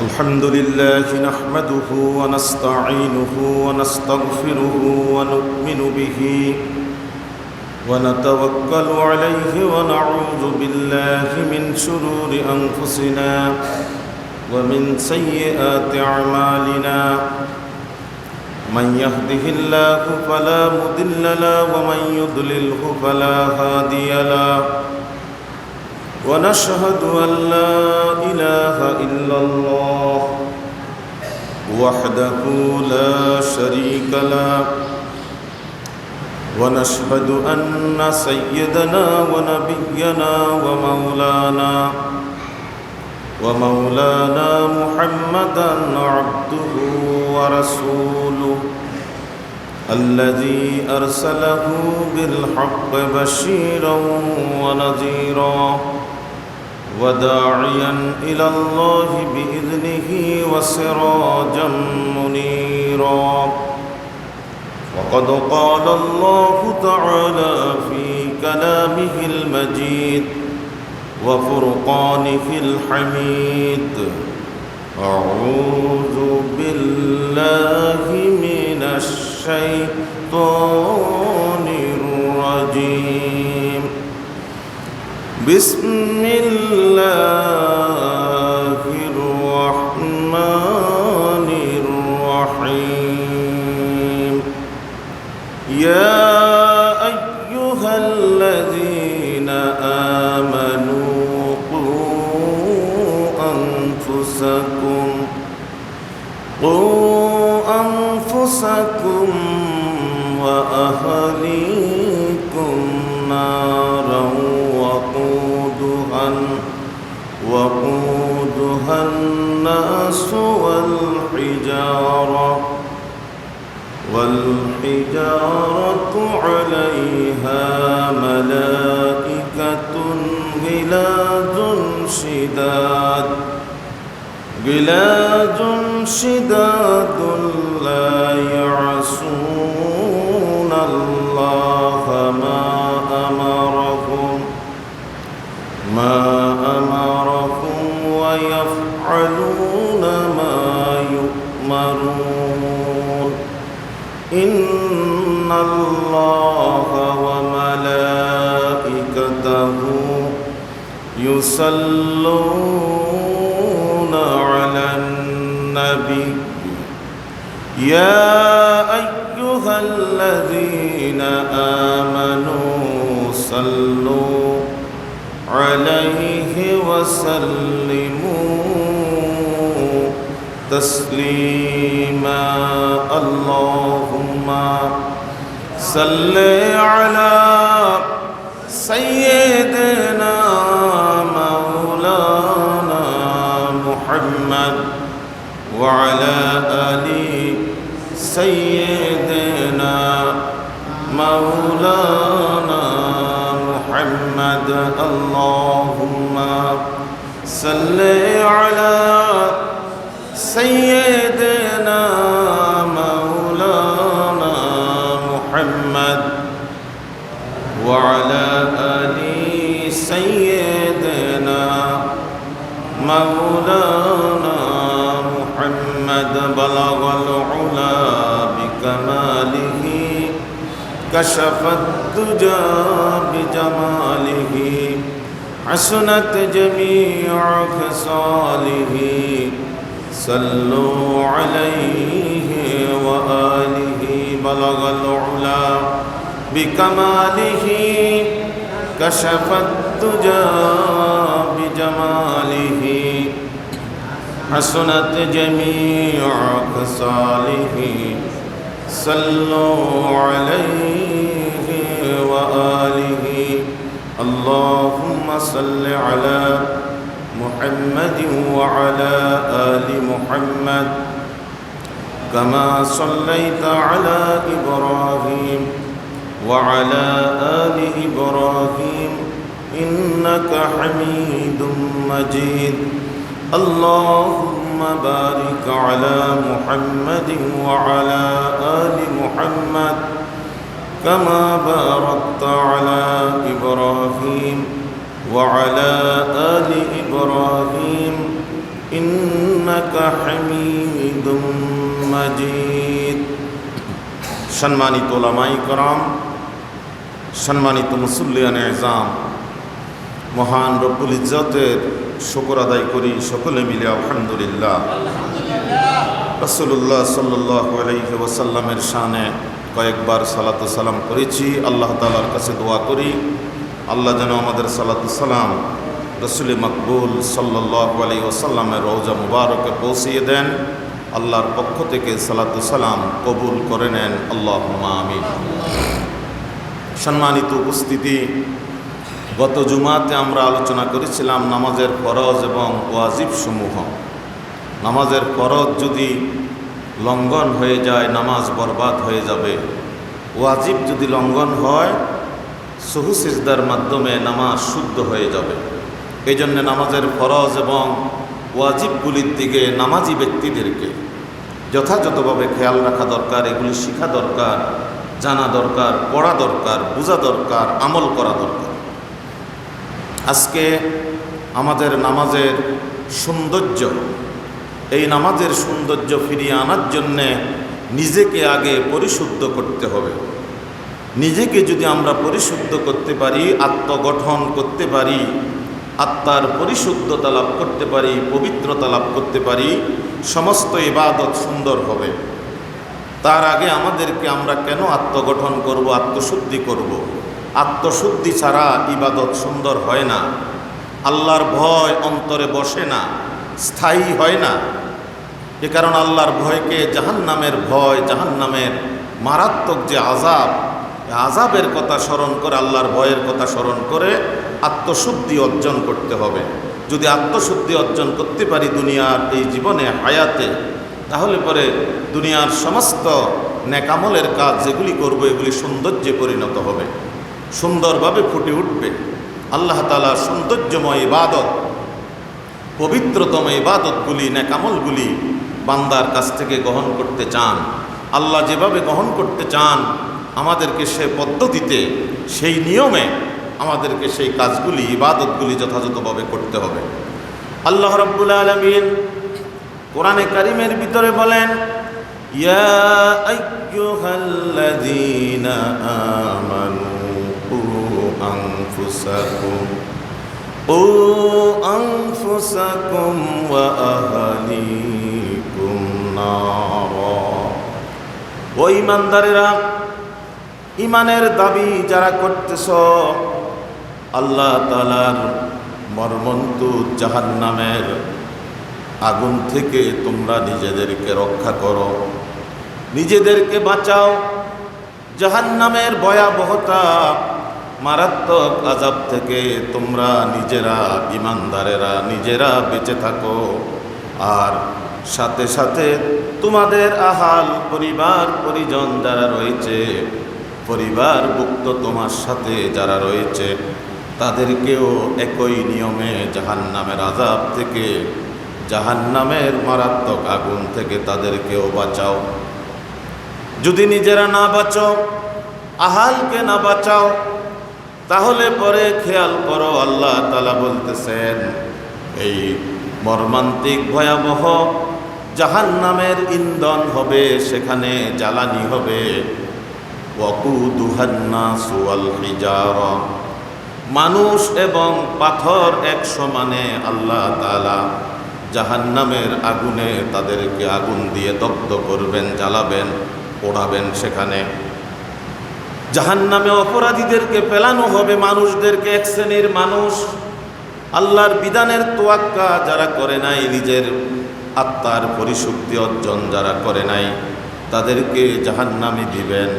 الحمد لله نحمده ونستعينه ونستغفره ونؤمن به ونتوكل عليه ونعوذ بالله من شرور أنفسنا ومن سيئات أعمالنا من يهده الله فلا مضل له ومن يضلله فلا هادي له ونشهد أن لا إله إلا الله وحده لا شريك له ونشهد أن سيدنا ونبينا ومولانا محمدا عبده ورسوله الذي أرسله بالحق بشيرا ونذيرا وداعيا إلى الله بإذنه وسراجا منيرا وقد قال الله تعالى في كلامه المجيد وفرقانه الحميد أعوذ بالله من الشيطان الرجيم بسم الله الرحمن الرحيم يا أيها الذين آمنوا قوا أنفسكم وأهليكم نارا وقودها الناس والحجارة عليها ملائكة غلاظ شداد لا يعصون الله ما أمرهم ويفعلون ما يؤمرون إن الله وملائكته يصلون على النبي يا أيها الذين آمنوا صلوا عليه وسلموا تسليما اللهم صل على سيدنا مولانا محمد وعلى آل سيدنا مولانا محمد اللهم صل على سيدنا مولانا محمد وعلى آل سيدنا مولانا محمد بلغ العلا بكماله كشف الدجى بجماله حسنت جميع خصاله صلوا عليه وآله بلغ العلا بكماله كشف الدجى بجماله حسنت جميع خصاله صلوا عليه وآله اللهم صل على محمد وعلى آل محمد كما صليت على إبراهيم وعلى آل إبراهيم إنك حميد مجيد اللهم بارك على محمد وعلى آل محمد كما باركت على إبراهيم وعلى آل إبراهيم إنك إنك حميد مجيد সম্মানিত উলামায়ে কেরাম, সম্মানিত মুসল্লিয়ানে ইজাম, মহান রব্বুল ইজ্জতের শুকর আদায় করি সকলে মিলে আলহামদুলিল্লাহ। রাসূলুল্লাহ সাল্লাল্লাহু আলাইহি ওয়াসাল্লামের শানে কয়েকবার সালাতু সালাম করেছি। আল্লাহ তাআলার কাছে দোয়া করি আল্লাহ যেন আমাদের সালাতু সালাম রাসূল মকবুল সাল্লাল্লাহু আলাইহি ওয়াসাল্লামের রওজা মুবারকে পৌঁছিয়ে দেন। আল্লাহর পক্ষ থেকে সালাতু সালাম কবুল করে নেন, আল্লাহুম্মা আমিন। সম্মানিত উপস্থিতি, গত জুমাতে আমরা আলোচনা করেছিলাম নামাজের ফরজ এবং ওয়াজিব সমূহ। নামাজের ফরজ যদি লঙ্ঘন হয়ে যায় নামাজ বরবাদ হয়ে যাবে। ওয়াজিব যদি লঙ্ঘন হয় সহু সিজদার মাধ্যমে নামাজ শুদ্ধ হয়ে যাবে। এই জন্য নামাজের ফরজ এবং ওয়াজিবগুলির দিকে নামাজি ব্যক্তিদেরকে যথাযথভাবে খেয়াল রাখা দরকার। এগুলি শেখা দরকার, জানা দরকার, পড়া দরকার, বোঝা দরকার, আমল করা দরকার। আজকে আমাদের নামাজের সৌন্দর্য, এই নামাজের সৌন্দর্য ফিরিয়ে আনার জন্যে নিজেকে আগে পরিশুদ্ধ করতে হবে। নিজেকে যদি আমরা পরিশুদ্ধ করতে পারি, আত্মগঠন করতে পারি, আত্মার পরিশুদ্ধতা লাভ করতে পারি, পবিত্রতা লাভ করতে পারি, সমস্ত ইবাদত সুন্দর হবে। তার আগে আমাদেরকে আমরা কেন আত্মগঠন করব, আত্মশুদ্ধি করব? আত্মশুদ্ধি ছাড়া ইবাদত সুন্দর হয় না। আল্লাহর ভয় অন্তরে বসে না, স্থায়ী হয় না। এ কারণ আল্লাহর ভয়কে জাহান্নামের ভয়, জাহান্নামের মারাত্মক যে আযাব, আযাবের কথা স্মরণ করে, আল্লাহর ভয়ের কথা স্মরণ করে আত্মশুদ্ধি অর্জন করতে হবে। যদি আত্মশুদ্ধি অর্জন করতে পারি দুনিয়ার এই জীবনে হায়াতে, তাহলে পরে দুনিয়ার সমস্ত নেকামলের কাজ যেগুলি করব এগুলি সৌন্দর্যে পরিণত হবে, সুন্দরভাবে ফুটে উঠবে। আল্লাহ তাআলা সৌন্দর্যময় ইবাদত, পবিত্রতম ইবাদতগুলি, নেকামলগুলি বান্দার কাছ থেকে গ্রহণ করতে চান। আল্লাহ যেভাবে গ্রহণ করতে চান আমাদেরকে সে পদ্ধতিতে, সেই নিয়মে আমাদেরকে সেই কাজগুলি, ইবাদতগুলি যথাযথভাবে করতে হবে। আল্লাহ রাব্বুল আলামিন কোরআনে কারীমের ভিতরে বলেন, ইয়া আইয়ুহাল্লাযীনা আমানু কু আনফুসাকুম ওয়া আহলিকুম নারা। ও ঈমানদারেরা, ঈমানের দাবি যারা করতেছ, আল্লাহ তাআলার মর্মন্তুদ জাহান্নামের আগুন থেকে তোমরা নিজেদেরকে রক্ষা করো, নিজেদেরকে বাঁচাও। জাহান্নামের ভয়াবহতা, মারাত্মক আযাব থেকে তোমরা নিজেরা, ঈমানদারেরা নিজেরা বেঁচে থাকো। আর সাথে সাথে তোমাদের আহাল, পরিবার পরিজন যারা রয়েছে, পরিবারভুক্ত তোমার সাথে যারা রয়েছে, তাদেরকেও একই নিয়মে জাহান্নামের আযাব থেকে, জাহান্নামের মারাত্মক আগুন থেকে তাদেরকেও বাঁচাও। যদি নিজেরা না বাঁচো, আহালকে না বাঁচাও, তাহলে পরে খেয়াল করো আল্লাহ তাআলা বলতেছেন এই মর্মান্তিক ভয়াবহ জাহান্নামের ইন্ধন হবে, সেখানে জ্বালানি হবে। ওয়াকুদুহান নাসু ওয়াল হিজারা, মানুষ এবং পাথর এক সমানে আল্লাহ তাআলা জাহান্নামের আগুনে তাদেরকে আগুন দিয়ে দগ্ধ করবেন, জ্বালাবেন, পোড়াবেন। সেখানে জাহান্নামে অপরাধীদেরকে ফেলানো হবে, মানুষদেরকে। এক শ্রেণীর মানুষ আল্লাহর বিধানের তোয়াক্কা যারা করে নাই, নিজের আত্মার পরিশুদ্ধি অর্জন যারা করে নাই, তাদেরকে জাহান্নামে দিবেন।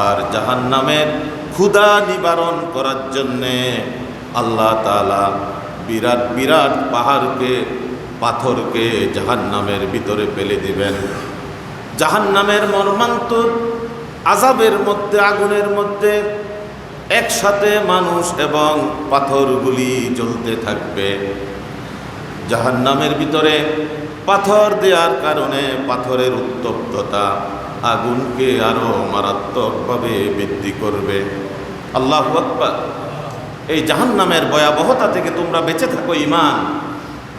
আর জাহান্নামের ক্ষুধা নিবারণ করার জন্যে আল্লাহ তাআলা বিরাট বিরাট পাহাড়কে, পাথরকে জাহান্নামের ভিতরে ফেলে দিবেন। জাহান্নামের মর্মান্তিক আযাবের মধ্যে, আগুনের মধ্যে একসাথে মানুষ এবং পাথরগুলি জ্বলতে থাকবে। জাহান্নামের ভিতরে পাথর দেওয়ার কারণে পাথরের উত্তপ্ততা আগুনকে আরো মারাত্মকভাবে বৃদ্ধি করবে। আল্লাহু আকবার। এই জাহান্নামের ভয়াবহতা থেকে তোমরা বেঁচে থাকো। ঈমান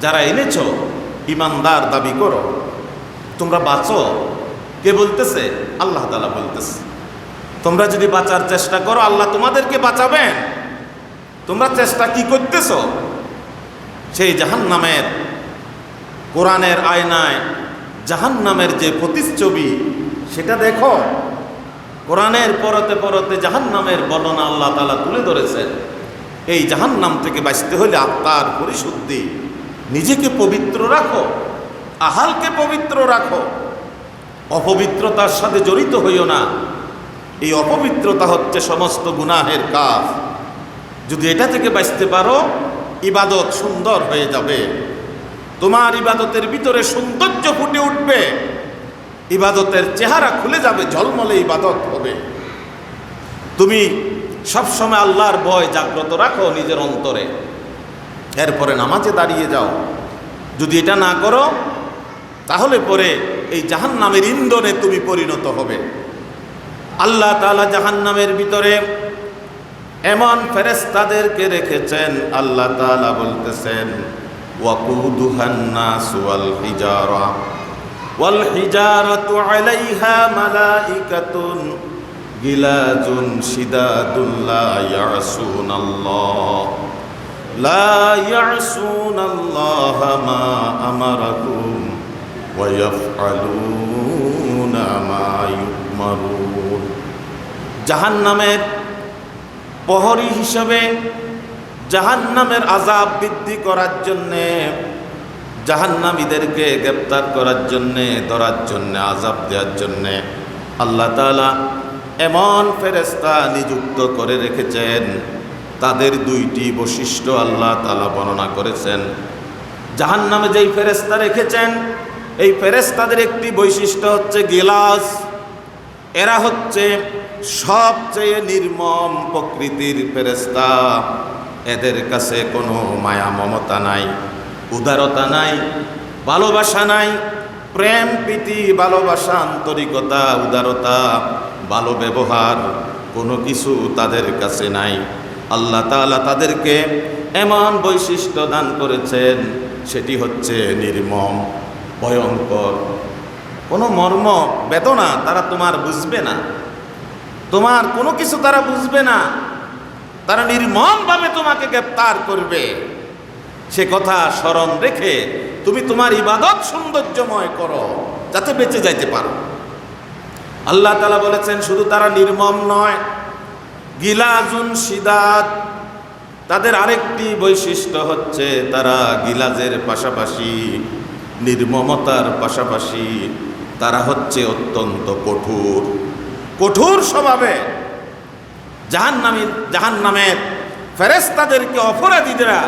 যারা এনেছো ইমানদার দাবি করো, তোমরা বাঁচো। কে বলতেছে? আল্লাহ তাআলা বলতেছে। তোমরা যদি বাঁচার চেষ্টা করো আল্লাহ তোমাদেরকে বাঁচাবেন। তোমরা চেষ্টা কি করতেছ? সেই জাহান্নামের, কোরআনের আয়নায় জাহান্নামের যে প্রতিচ্ছবি সেটা দেখো। কোরআনের পরতে পরতে জাহান্নামের বর্ণনা আল্লাহ তাআলা তুলে ধরেছেন। এই জাহান্নাম থেকে বাঁচতে হলে আত্মার পরিশুদ্ধি, নিজেকে পবিত্র রাখো, আহালকে পবিত্র রাখো, অপবিত্রতার সাথে জড়িত হইও না। এই অপবিত্রতা হচ্ছে সমস্ত গুনাহের কাজ। যদি এটা থেকে বাঁচতে পারো ইবাদত সুন্দর হয়ে যাবে, তোমার ইবাদতের ভিতরে সৌন্দর্য ফুটে উঠবে, ইবাদতের চেহারা খুলে যাবে, ঝলমলে ইবাদত হবে। তুমি সবসময় আল্লাহর ভয় জাগ্রত রাখো নিজের অন্তরে, এরপরে নামাজে দাঁড়িয়ে যাও। যদি এটা না করো তাহলে পরে এই জাহান্নামের ইন্ধনে তুমি পরিণত হবে। আল্লাহ তাআলা জাহান্নামের ভিতরে এমন ফেরেশতাদেরকে রেখেছেন, আল্লাহ তাআলা বলতেছেন ওয়াকুদুহান নাস ওয়াল হিজারাতু আলাইহা মালাইকাতুন গিলাজুন শিদাদুন লা ইয়াসুনাল্লাহা মা আমারাকুম ওয়া ইয়াফআলুনা মা ইউমারুন। জাহান্নামের প্রহরী হিসেবে জাহান্নামের আযাব বৃদ্ধি করার জন্যে, জাহান্নামীদেরকে গ্রেপ্তার করার জন্যে, ধরার জন্যে, আযাব দেওয়ার জন্যে আল্লাহ তাআলা এমন ফেরেশতা নিযুক্ত করে রেখেছেন। তাদের দুইটি বৈশিষ্ট্য আল্লাহ তাআলা বর্ণনা করেছেন। জাহান্নামে যেই ফেরেশতা রেখেছেন এই ফেরেশতাদের একটি বৈশিষ্ট্য হচ্ছে গিলাস। এরা হচ্ছে সবচেয়ে নির্মম প্রকৃতির ফেরেশতা। এদের কাছে কোনো মায়া মমতা নাই, উদারতা নাই, ভালোবাসা নাই, প্রেম প্রীতি, ভালোবাসা, আন্তরিকতা, উদারতা, ভালো ব্যবহার কোনো কিছু তাদের কাছে নাই। আল্লাহ তাআলা তাদেরকে এমন বৈশিষ্ট্য দান করেছেন, সেটি হচ্ছে নির্মম, ভয়ঙ্কর। কোনো মর্ম বেদনা তারা তোমার বুঝবে না, তোমার কোনো কিছু তারা বুঝবে না। তারা নির্মমভাবে তোমাকে গ্রেপ্তার করবে। সে কথা স্মরণ রেখে তুমি তোমার ইবাদত সৌন্দর্যময় করো যাতে বেঁচে যাইতে পারো। আল্লাহ তাআলা বলেছেন শুধু তারা নির্মম নয়, গিলাজুন শিদাদ, তাদের আরেকটি বৈশিষ্ট্য হচ্ছে তারা গিলাজের পাশাপাশি, নির্মমতার পাশাপাশি তারা হচ্ছে অত্যন্ত কঠোর, কঠোর স্বভাবে। জাহান্নামের ফেরেশতাদেরকে অপরাধীরা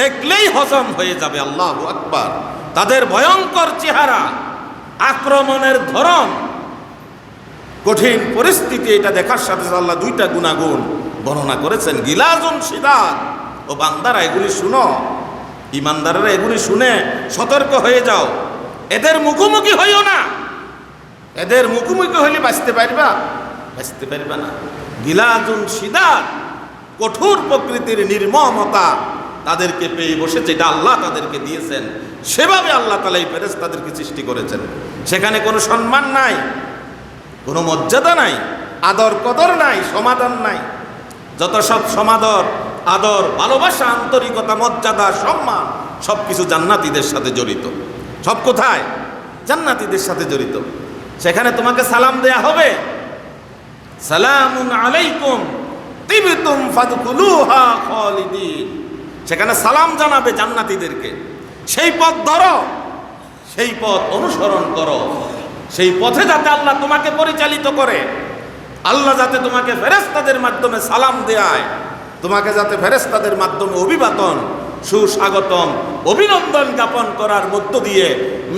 দেখলেই হজম হয়ে যাবে। আল্লাহু আকবার। তাদের ভয়ঙ্কর চেহারা, আক্রমণের ধরন, কঠিন পরিস্থিতি, এটা দেখার সাথে আল্লাহ দুইটা গুণাগুণ বর্ণনা করেছেন। গিলাজুন শিদাদ। ও বান্দারা এগুলি শুনো, ইমানদারেরা এগুলি শুনে সতর্ক হয়ে যাও। এদের মুখোমুখি হইও না। এদের মুখোমুখি হইলে বাঁচতে পারবা? বাঁচতে পারবা না। গিলাজুন শিদাদ, কঠোর প্রকৃতির নির্মমতা তাদেরকে পেয়ে বসেছে। এটা আল্লাহ তাদেরকে দিয়েছেন, সেভাবে আল্লাহ তাআলা এই ফেরেশতাদেরকে সৃষ্টি করেছেন। সেখানে কোনো সম্মান নাই, কোনো মর্যাদা নাই, আদর কদর নাই, সমাধান নাই। যত সব সমাদর, আদর, ভালোবাসা, আন্তরিকতা, মর্যাদা, সম্মান সব কিছু জান্নাতীদের সাথে জড়িত। সব কোথায়? জান্নাতীদের সাথে জড়িত। সেখানে তোমাকে সালাম দেয়া হবে, সালামুন আলাইকুম তিবতুম ফাদখুলুহা খালিদিন। সেখানে সালাম জানাবে জান্নাতীদেরকে। সেই পথ ধরো, সেই পথ অনুসরণ করো। সেই পথে যাতে আল্লাহ তোমাকে পরিচালিত করে, আল্লাহ যাতে তোমাকে ফেরেশতাদের মাধ্যমে সালাম দেয়, তোমাকে যাতে ফেরেশতাদের মাধ্যমে অভিবাদন, সুস্বাগতম, অভিনন্দন জ্ঞাপন করার মধ্য দিয়ে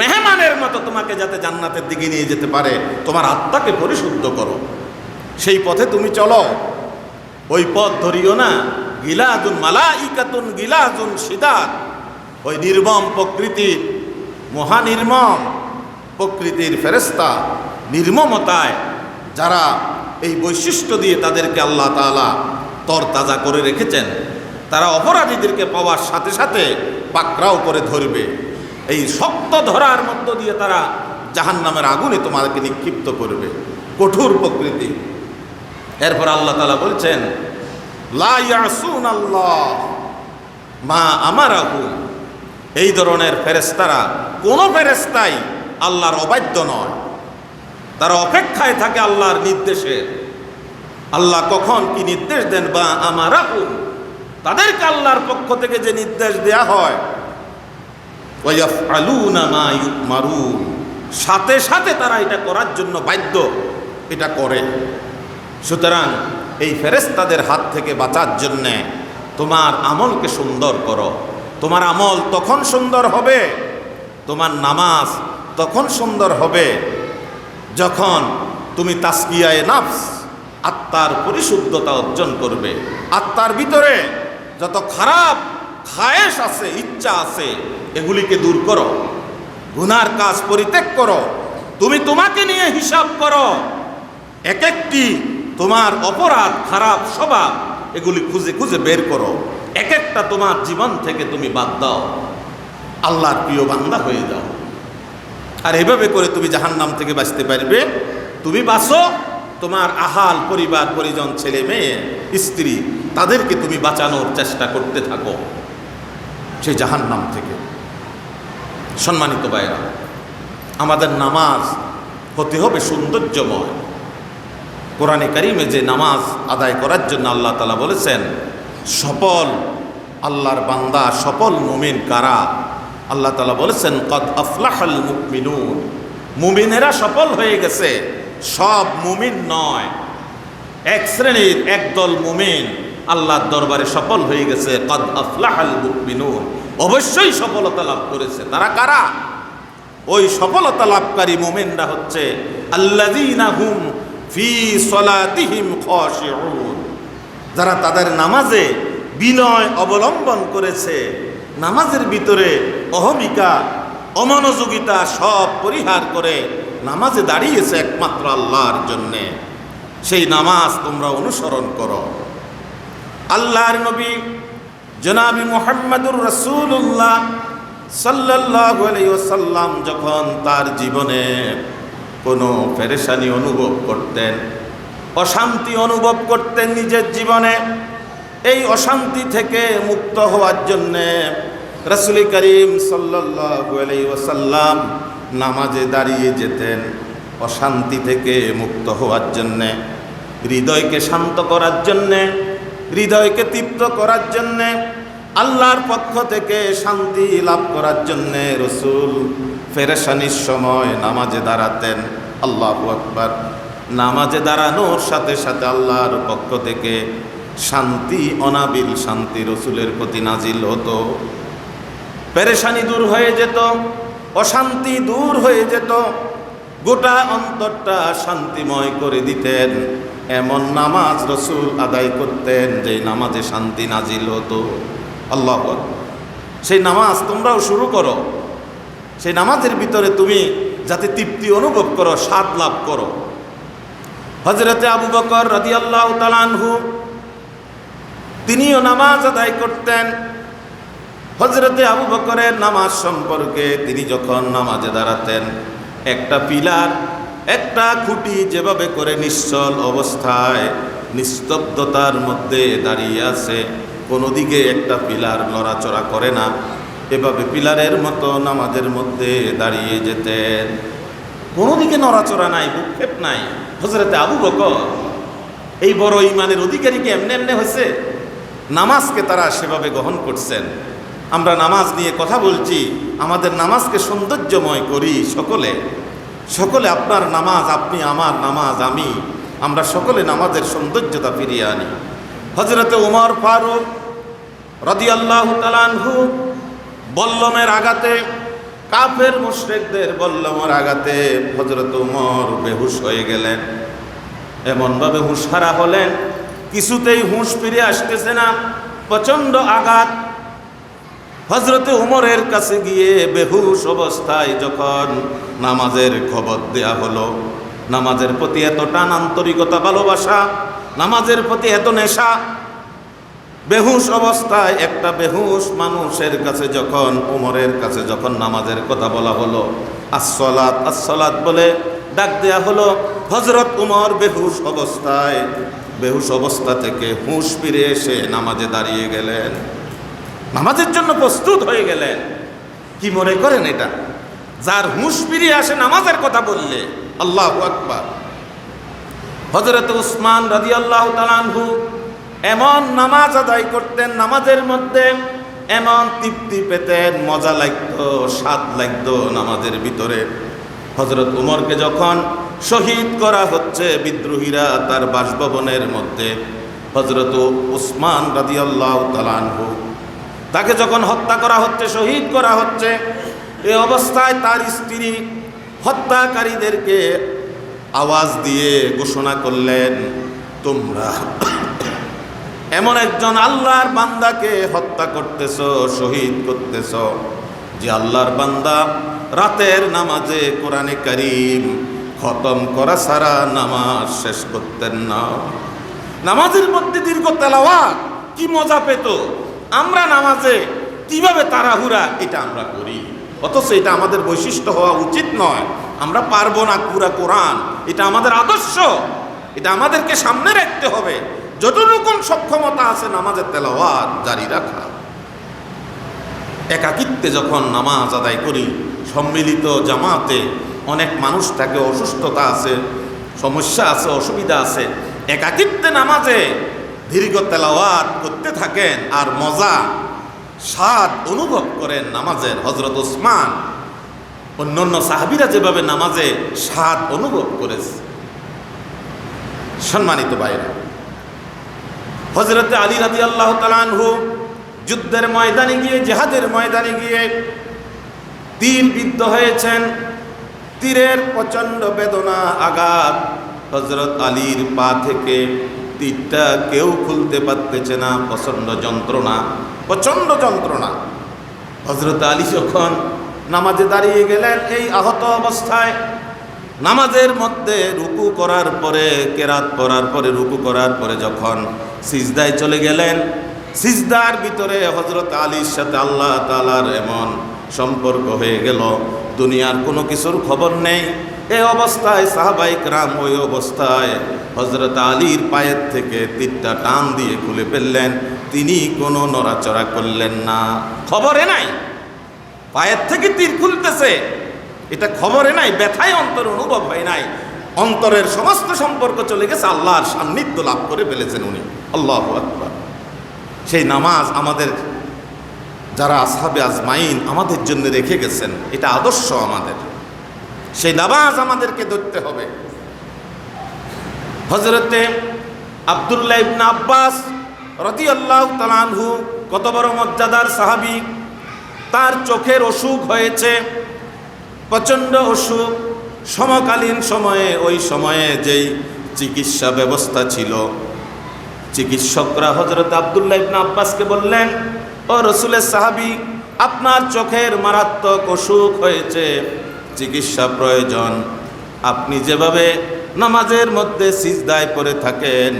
মেহমানের মতো তোমাকে যাতে জান্নাতের দিকে নিয়ে যেতে পারে, তোমার আত্মাকে পরিশুদ্ধ করো। সেই পথে তুমি চলো, ওই পথ ধরিও না। গিলাজুন মালাইকাতুন গিলাজুন শিদাদ, ওই নির্মম প্রকৃতির, মহানির্মম প্রকৃতির ফেরেশতা, নির্মমতায় যারা এই বৈশিষ্ট্য দিয়ে তাদেরকে আল্লাহ তাআলা তরতাজা করে রেখেছেন, তারা অপরাধীদেরকে পাওয়ার সাথে সাথে পাকড়াও করে ধরবে, এই শক্ত ধরার মধ্য দিয়ে তারা জাহান্নামের আগুনে তোমাদেরকে নিক্ষিপ্ত করবে, কঠোর প্রকৃতি। এরপর আল্লাহ তাআলা বলছেন লা ইয়াসুনাল্লাহ মা আমারাহুম, এই ধরনের ফেরেশতারা, কোন ফেরেশতাই আল্লাহর অবাধ্য নয়, তারা অপেক্ষায় থাকে আল্লাহর নির্দেশে। আল্লাহ কখন কি নির্দেশ দেন, বা আমারাহুম, তাদেরকে আল্লাহর পক্ষ থেকে যে নির্দেশ দেয়া হয়, ওয়া ইয়াফআলুনা মা ইউমারুন, সাথে সাথে তারা এটা করার জন্য বাধ্য, এটা করে। সুতরাং এই ফেরেশতাদের হাত থেকে বাঁচার জন্যে তোমার আমলকে সুন্দর করো। তোমার আমল তখন সুন্দর হবে, তোমার নামাজ তখন সুন্দর হবে যখন তুমি তাসকিয়ায়ে নাফস, আত্মার পরিশুদ্ধতা অর্জন করবে। আত্মার ভিতরে যত খারাপ খায়েশ আছে, ইচ্ছা আছে, এগুলিকে দূর করো, গুনার কাজ পরিত্যাগ করো। তুমি তোমাকে নিয়ে হিসাব করো, এক একটি তোমার অপরাধ, খারাপ স্বভাব, এগুলি খুঁজে খুঁজে বের করো, এক একটা তোমার জীবন থেকে তুমি বাদ দাও, আল্লাহর প্রিয় বান্দা হয়ে যাও। আর এভাবে করে তুমি জাহান্নাম থেকে বাঁচতে পারবে। তুমি বাঁচো, তোমার আহাল, পরিবার পরিজন, ছেলে মেয়ে, স্ত্রী, তাদেরকে তুমি বাঁচানোর চেষ্টা করতে থাকো সেই জাহান্নাম থেকে। সম্মানিত ভাইরা, আমাদের নামাজ হতে হবে সৌন্দর্যময়। কোরআনে কারিমে যে নামাজ আদায় করার জন্য আল্লাহ তাআলা বলেছেন, সফল আল্লাহর বান্দা, সফল মুমিন কারা? আল্লাহ তাআলা বলেছেন কদ আফলাহাল মুমিনুন, মুমিনেরা সফল হয়ে গেছে, সব মুমিন নয়। এক শ্রেণীর একদল মুমিন আল্লাহর দরবারে সফল হয়ে গেছে। কদ আফলাহাল মুমিনুন, অবশ্যই সফলতা লাভ করেছে। তারা কারা? ওই সফলতা লাভকারী মুমিনরা হচ্ছে আল্লাযীনা হুম ফি সলাতিহিম খাশিউন, যারা তাদের নামাজে বিনয় অবলম্বন করেছে, নামাজের ভিতরে অহমিকা, অমনোযোগিতা সব পরিহার করে নামাজে দাঁড়িয়েছে একমাত্র আল্লাহর জন্যে। সেই নামাজ তোমরা অনুসরণ করো। আল্লাহর নবী জনাবি মুহাম্মদুর রাসূলুল্লাহ সাল্লাল্লাহু আলাইহি ওয়াসাল্লাম যখন তার জীবনে কোনো পেরেশানি অনুভব করতেন, অশান্তি অনুভব করতেন নিজের জীবনে, এই অশান্তি থেকে মুক্ত হওয়ার জন্যে রাসূল করিম সাল্লাল্লাহু আলাইহি ওয়াসাল্লাম নামাজে দাঁড়িয়ে যেতেন। অশান্তি থেকে মুক্ত হওয়ার জন্যে, হৃদয়কে শান্ত করার জন্যে, হৃদয়কে তৃপ্ত করার জন্যে, আল্লাহর পক্ষ থেকে শান্তি লাভ করার জন্যে রাসূল পেরেশানির সময় নামাজে দাঁড়াতেন। আল্লাহু আকবার। নামাজে দাঁড়ানোর সাথে সাথে আল্লাহর পক্ষ থেকে শান্তি, অনাবিল শান্তি রাসূলের প্রতি নাজিল হতো। পেরেশানি দূর হয়ে যেত, অশান্তি দূর হয়ে যেত, গোটা অন্তরটা শান্তিময় করে দিতেন। এমন নামাজ রাসূল আদায় করতেন যে নামাজে শান্তি নাজিল হতো। আল্লাহু আকবার। সেই নামাজ তোমরাও শুরু করো। সেই নামাজের ভিতরে তুমি যাতে তৃপ্তি অনুভব করো, স্বাদ লাভ করো। হযরতে আবু বকর রাদিয়াল্লাহু তাআলা আনহু তিনিও নামাজ আদায় করতেন। হযরতে আবু বকরের নামাজ সম্পর্কে, তিনি যখন নামাজে দাঁড়াতেন, একটা পিলার, একটা খুঁটি যেভাবে করে নিশ্চল অবস্থায় নিস্তব্ধতার মধ্যে দাঁড়িয়ে আছে, কোনো দিকে একটা পিলার নড়াচড়া করে না, এভাবে পিলারের মতো নামাজের মধ্যে দাঁড়িয়ে যেতেন। কোনো দিকে নড়াচড়া নাই, ভূক্ষেপ নাই। হযরতে আবু বকর এই বড় ঈমানের অধিকারীকে এমনি এমনি হয়েছে, নামাজকে তারা সেভাবে গ্রহণ করছেন। আমরা নামাজ নিয়ে কথা বলছি, আমাদের নামাজকে সৌন্দর্যময় করি সকলে। সকলে আপনার নামাজ, আপনি আমার নামাজ, আমি, আমরা সকলে নামাজের সৌন্দর্যতা ফিরিয়ে আনি। হযরতে ওমর ফারুক রাদিয়াল্লাহু তাআলা আনহু বল্লমের আঘাতে, কাফের মুশরিকদের বল্লমের আঘাতে হযরতে ওমর বেহুশ হয়ে গেলেন। এমনভাবে হুঁশহারা হলেন, কিছুতেই হুঁশ ফিরে আসতেছে না, প্রচণ্ড আঘাত। হযরতে ওমরের কাছে গিয়ে বেহুশ অবস্থায় যখন নামাজের খবর দেয়া হলো, নামাজের প্রতি এত টান, আন্তরিকতা, ভালোবাসা, নামাজের প্রতি এত নেশা, বেহুশ অবস্থায় একটা বেহুশ মানুষের কাছে যখন, ওমরের কাছে যখন নামাজের কথা বলা হলো, আসসালাত আসসালাত বলে ডাক দেয়া হলো, হযরত উমর বেহুশ অবস্থা থেকে হুঁশ ফিরে এসে নামাজে দাঁড়িয়ে গেলেন, নামাজের জন্য প্রস্তুত হয়ে গেলেন। কি মনে করেন এটা? যার হুঁশ ফিরে আসে নামাজের কথা বললে, আল্লাহু আকবার। হযরত উসমান রাদিয়াল্লাহু তাআলা আনহু এমন নামাজ আদায় করতেন, নামাজের মধ্যে এমন তৃপ্তি পেতেন, মজা লাগতো, স্বাদ লাগতো নামাজের ভিতরে। হযরত উমরকে যখন শহীদ করা হচ্ছে বিদ্রোহীরা তার বাসভবনের মধ্যে, হযরত উসমান রাদিয়াল্লাহু তাআলা আনহু তাকে যখন হত্যা করা হচ্ছে, শহীদ করা হচ্ছে, এই অবস্থায় তার স্ত্রী হত্যাকারীদেরকে আওয়াজ দিয়ে ঘোষণা করলেন, তোমরা এমন একজন আল্লাহর বান্দাকে হত্যা করতেছ, শহীদ করতেছ, যে আল্লাহর বান্দা রাতের নামাজে কোরআনে কারীম খতম করা ছাড়া নামাজ শেষ করতেন না। নামাজের মধ্যে দীর্ঘ তেলাওয়াত কি মজা পেত। আমরা নামাজে কিভাবে তাড়াহুড়া এটা আমরা করি, অথচ এটা আমাদের বৈশিষ্ট্য হওয়া উচিত নয়। আমরা পারবো না পুরা কোরআন, এটা আমাদের আদর্শ, এটা আমাদেরকে সামনে রাখতে হবে। যতটুকু সক্ষমতা আছে নামাজের তেলাওয়াত জারি রাখা। একাকিত্বে যখন নামাজ আদায় করি, সম্মিলিত জামাতে অনেক মানুষ থাকে, অসুস্থতা আছে, সমস্যা আছে, অসুবিধা আছে, একাকিত্বে নামাজে দীর্ঘ তেলাওয়াত করতে থাকেন আর মজা স্বাদ অনুভব করেন নামাজের। হযরত উসমান অন্যান্য সাহাবীরা যেভাবে নামাজে স্বাদ অনুভব করেছে। সম্মানিত ভাইরা, হযরত আলী রাদিয়াল্লাহু তাআলা আনহু যুদ্ধের ময়দানে গিয়ে, জিহাদের ময়দানে গিয়ে তীরবিদ্ধ হয়েছেন। তীরের প্রচণ্ড বেদনা, আঘাত। হযরত আলীর পা থেকে তীরটা কেউ খুলতে পারতেছে না, প্রচণ্ড যন্ত্রণা। হযরত আলী যখন নামাজে দাঁড়িয়ে গেলেন এই আহত অবস্থায়, নামাজের মধ্যে রুকু করার পরে, কেরাত পড়ার পরে, রুকু করার পরে যখন সিজদায় চলে গেলেন, সিজদার ভিতরে হযরত আলীর সাথে আল্লাহ তাআলার এমন সম্পর্ক হয়ে গেল, দুনিয়ার কোনো কিছুর খবর নেই। এই অবস্থায় সাহাবায়ে কেরাম ওই অবস্থায় হযরত আলীর পায়ের থেকে তীরটা টান দিয়ে খুলে ফেললেন। তিনি কোনো নড়াচড়া করলেন না, খবরে নাই পায়ের থেকে তীর খুলতেছে, এটা খবরে নাই, ব্যথায় অন্তর অনুভব হয় নাই। অন্তরের সমস্ত সম্পর্ক চলে গেছে, আল্লাহর সান্নিধ্য লাভ করে ফেলেছেন উনি। আল্লাহু আকবার। সেই নামাজ আমাদের যারা আসহাবে আজমাইন আমাদের জন্য রেখে গেছেন, এটা আদর্শ আমাদের। সেই নামাজ আমাদেরকে ধরতে হবে। হযরতে আব্দুল্লাহ ইবনে আব্বাস রাদিয়াল্লাহু তাআলা আনহু কত বড় মর্যাদার সাহাবী, তার চোখের অসুখ হয়েছে, প্রচণ্ড অসুখ। সমকালীন সময়ে, ওই সময়ে যেই চিকিৎসা ব্যবস্থা ছিল, চিকিৎসকরা হযরত আব্দুল্লাহ ইবনে আব্বাসকে বললেন, ও রাসূলের সাহাবী, আপনার চোখের মারাত্মক অসুখ হয়েছে, চিকিৎসা প্রয়োজন। আপনি যেভাবে নামাজের মধ্যে সিজদায় পড়ে থাকেন,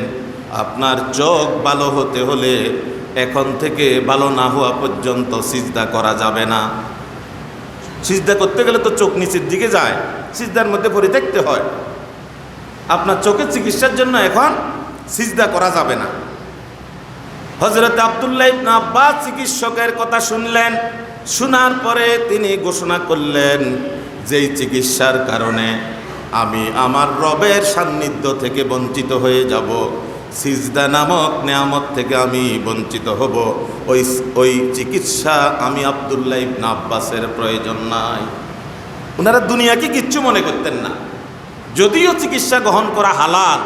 আপনার চোখ ভালো হতে হলে এখন থেকে ভালো না হওয়া পর্যন্ত সিজদা করা যাবে না। সিজদা করতে গেলে তো চোখ নিচের দিকে যায়, সিজদার মধ্যে পড়ে থাকতে হয়। আপনার চোখের চিকিৎসার জন্য এখন সিজদা করা যাবে না। হযরত আব্দুল্লাহ ইবনে আব্বাস চিকিৎসকের কথা শুনলেন, শোনার পরে তিনি ঘোষণা করলেন, যেই চিকিৎসার কারণে আমি আমার রবের সান্নিধ্য থেকে বঞ্চিত হয়ে যাব, সিজদা নামক নেয়ামত থেকে আমি বঞ্চিত হব, ওই চিকিৎসা আমি আব্দুল্লাহ ইবনে আব্বাসের প্রয়োজন নাই। ওনারা দুনিয়াকে কিচ্ছু মনে করতেন না। যদিও চিকিৎসা গ্রহণ করা হালাল,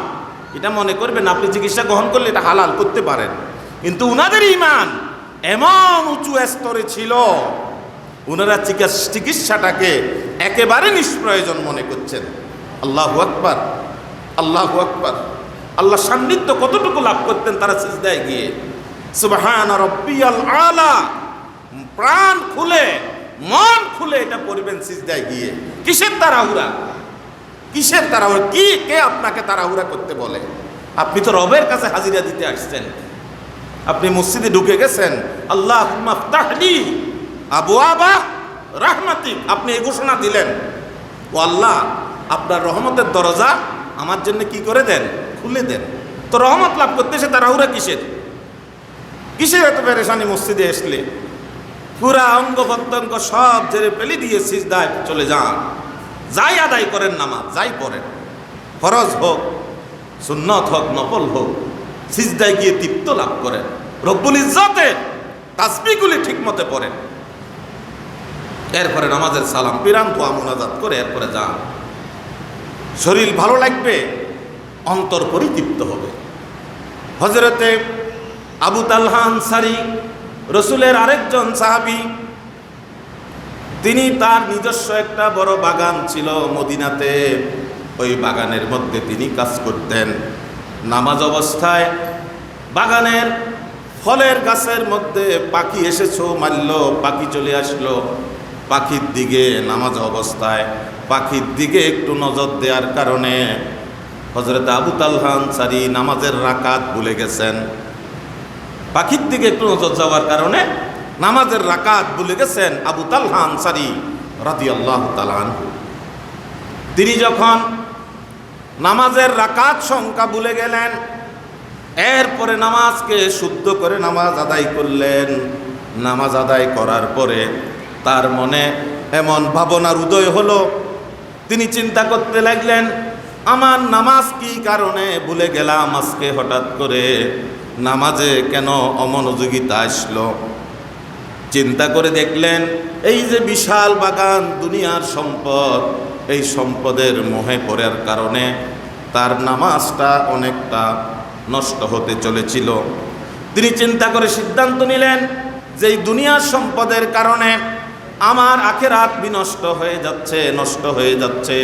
এটা মনে করবেন আপনি চিকিৎসা গ্রহণ করলে এটা হালাল করতে পারেন, কিন্তু উনাদের ঈমান এমন উঁচু স্তরে ছিল, উনারা চিকিৎসাটাকে একেবারে নিষ্প্রয়োজন মনে করছেন। আল্লাহু আকবার, আল্লাহু আকবার। আল্লাহ সান্নিধ্য কতটুকু লাভ করতেন তারা সিজদায় গিয়ে। সুবহান রাব্বিয়াল আলা, প্রাণ খুলে, মন খুলে এটা পড়বেন সিজদায় গিয়ে। কিসের তাড়াহুড়া, কিসের তাড়াহুড়া? কে আপনাকে তাড়াহুড়া করতে বলে? আপনি তো রবের কাছে হাজিরা দিতে আসছেন। আপনি মসজিদে ঢুকে গেছেন, আল্লাহুম্মা ফতাহলি আবওয়াবা রাহমাতিক, আপনি এই ঘোষণা দিলেন, ও আল্লাহ আপনার রহমতের দরজা আমার জন্য কি করে দেন, খুলে দেন। তো রহমত লাভ করতে সে তাড়াহুড়া কিসের এত পেরেশানি? মসজিদে আসলে পুরা অঙ্গ প্রত্যঙ্গ সব ঝেড়ে ফেলে দিয়ে সিজদায় চলে যান, যাই আদায় করেন, নামাজ যাই পড়েন, ফরজ হোক সুন্নত হোক নফল হোক, সিজদায় গিয়ে তৃপ্ত লাভ করেন, রব্বুল ইজ্জতের তাসবিহগুলি ঠিক মতে পড়েন, এরপরে নামাজের সালাম পিরান দোয়া মুনাজাত করে এরপরে যান। শরীর ভালো লাগবে, অন্তর পরিতৃপ্ত হবে। হযরতে আবু তালহা আনসারী, রসুলের আরেকজন সাহাবী, তিনি তার নিজস্ব একটা বড় বাগান ছিল মদিনাতে, ওই বাগানের মধ্যে তিনি কাজ করতেন। নামাজ অবস্থায় বাগানের ফলের গাছের মধ্যে পাখি এসেছো মারল, পাখি চলে আসলো, পাখির দিকে নামাজ অবস্থায় পাখির দিকে একটু নজর দেওয়ার কারণে হযরত আবু তালহা আনসারী নামাজের রাকাত ভুলে গেছেন। পাখির দিকে একটু নজর যাওয়ার কারণে নামাজের রাকাত ভুলে গেছেন আবু তালহা আনসারী রাদিয়াল্লাহু তাআলা আনহু। তিনি যখন নামাজের রাকাত সংখ্যা ভুলে গেলেন, এরপরে নামাজকে শুদ্ধ করে নামাজ আদায় করলেন। নামাজ আদায় করার পরে তার মনে এমন ভাবনার উদয় হলো, তিনি চিন্তা করতে লাগলেন, আমার নামাজ কি কারণে ভুলে গেলাম আজকে হঠাৎ করে, নামাজে কেন অমনোযোগিতা আসলো। চিন্তা করে দেখলেন, এই যে বিশাল বাগান দুনিয়ার সম্পদ, এই সম্পদের মোহে পড়ার কারণে তার নামাজটা অনেকটা নষ্ট হতে চলেছিল। তিনি চিন্তা করে সিদ্ধান্ত নিলেন যে এই দুনিয়ার সম্পদের কারণে আমার আখিরাত বিনষ্ট হয়ে যাচ্ছে, নষ্ট হয়ে যাচ্ছে,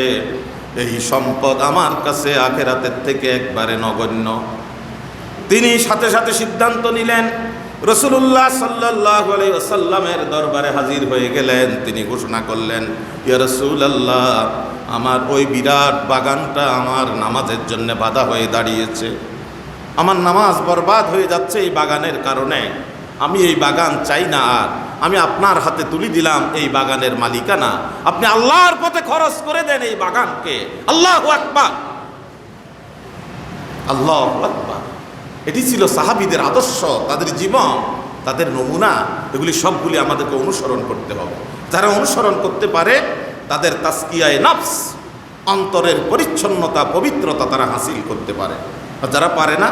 এই সম্পদ আমার কাছে আখিরাতের থেকে একবারে নগণ্য। তিনি সাথে সাথে সিদ্ধান্ত নিলেন, রাসূলুল্লাহ সাল্লাল্লাহু আলাইহি ওয়াসাল্লামের দরবারে হাজির হয়ে গেলেন। তিনি ঘোষণা করলেন, ইয়া রাসূলুল্লাহ, আমার ওই বিরাট বাগানটা আমার নামাজের জন্য বাধা হয়ে দাঁড়িয়েছে, আমার নামাজ বরবাদ হয়ে যাচ্ছে এই বাগানের কারণে। আমি এই বাগান চাই না, আর আমি আপনার হাতে তুলে দিলাম এই বাগানের মালিকানা, আপনি আল্লাহর পথে খরচ করে দেন এই বাগানকে। আল্লাহু আকবার, আল্লাহু আকবার। এটি ছিল সাহাবীদের আদর্শ, তাদের জীবন, তাদের নমুনা। এগুলি সবগুলি আমাদেরকে অনুসরণ করতে হবে। যারা অনুসরণ করতে পারে তাদের তাসকিয়ায়ে নফস, অন্তরের পরিচ্ছন্নতা, পবিত্রতা তারা হাসিল করতে পারে। আর যারা পারে না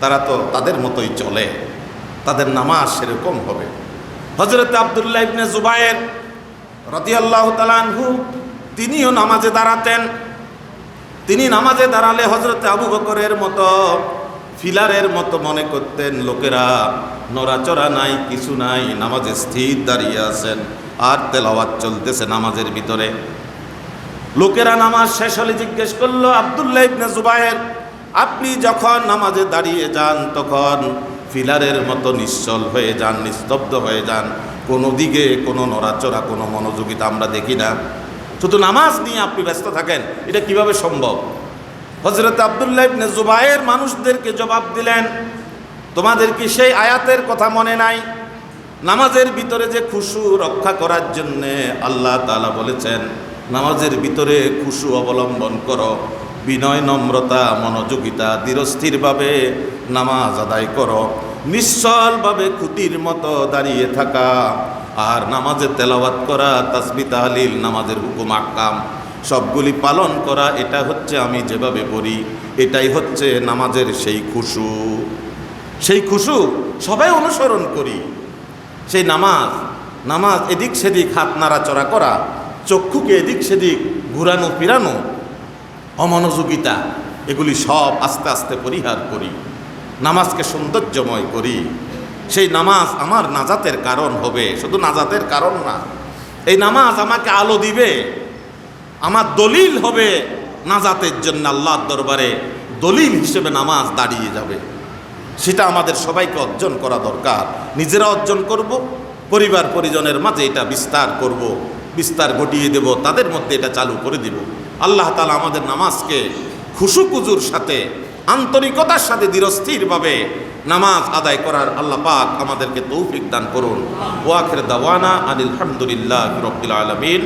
তারা তো তাদের মতোই চলে, তাদের নামাজ সেরকম হবে। হযরত আব্দুল্লাহ ইবনে জুবায়ের রাদিয়াল্লাহু তাআলা আনহু, তিনিও নামাজে দাঁড়াতেন। তিনি নামাজে দাঁড়ালে হযরত আবু বকরের মতো ফিলারের মতো মনে করতেন, লোকেরা নড়াচড়া নাই, কিছু নাই, নামাজে স্থির দাঁড়িয়ে আছেন আর তেলাওয়াত চলতেছে নামাজের ভিতরে। লোকেরা নামাজ শেষ হলে জিজ্ঞেস করলো, আব্দুল্লাহ ইবনে জুবায়ের, আপনি যখন নামাজে দাঁড়িয়ে যান তখন ফিলারের মতো নিশ্চল হয়ে যান, নিস্তব্ধ হয়ে যান, কোনো দিকে কোনো নড়াচড়া, কোনো মনোযোগিতা আমরা দেখি না, শুধু নামাজ নিয়ে আপনি ব্যস্ত থাকেন, এটা কিভাবে সম্ভব? হযরত আব্দুল্লাহ ইবনে জুবায়ের মানুষদেরকে জবাব দিলেন, তোমাদের কি সেই আয়াতের কথা মনে নাই? নামাজের ভিতরে যে খুশু রক্ষা করার জন্যে আল্লাহ তাআলা বলেছেন, নামাজের ভিতরে খুশু অবলম্বন করো, বিনয়, নম্রতা, মনোযোগিতা, ধীরস্থিরভাবে নামাজ আদায় করো, নিশ্চলভাবে খুঁটির মতো দাঁড়িয়ে থাকা, আর নামাজে তেলাওয়াত করা, তাসবিহ তাহলিল, নামাজের হুকুম আহকাম সবগুলি পালন করা, এটা হচ্ছে আমি যেভাবে পড়ি, এটাই হচ্ছে নামাজের সেই খুশু। সেই খুশু সবাই অনুসরণ করি। সেই নামাজ এদিক সেদিক হাত নাড়াচড়া করা, চক্ষুকে এদিক সেদিক ঘুরানো ফিরানো, অমনোযোগিতা, এগুলি সব আস্তে আস্তে পরিহার করি, নামাজকে সৌন্দর্যময় করি। সেই নামাজ আমার নাজাতের কারণ হবে, শুধু নাজাতের কারণ না, এই নামাজ আমাকে আলো দিবে, আমার দলিল হবে নাজাতের জন্য। আল্লাহর দরবারে দলিল হিসেবে নামাজ দাঁড়িয়ে যাবে। সেটা আমাদের সবাইকে অর্জন করা দরকার। নিজেরা অর্জন করব, পরিবার পরিজনের মাঝে এটা বিস্তার করব, বিস্তার ঘটিয়ে দেব, তাদের মধ্যে এটা চালু করে দিব। আল্লাহ তাআলা আমাদের নামাজকে খুশু কুজুর সাথে আন্তরিকতার সাথে দৃঢ়স্থিরভাবে নামাজ আদায় করার আল্লাহ পাক আমাদেরকে তৌফিক দান করুন। ওয়া আখির দাওয়ানা আনিল হামদুলিল্লাহি রাব্বিল আলামিন।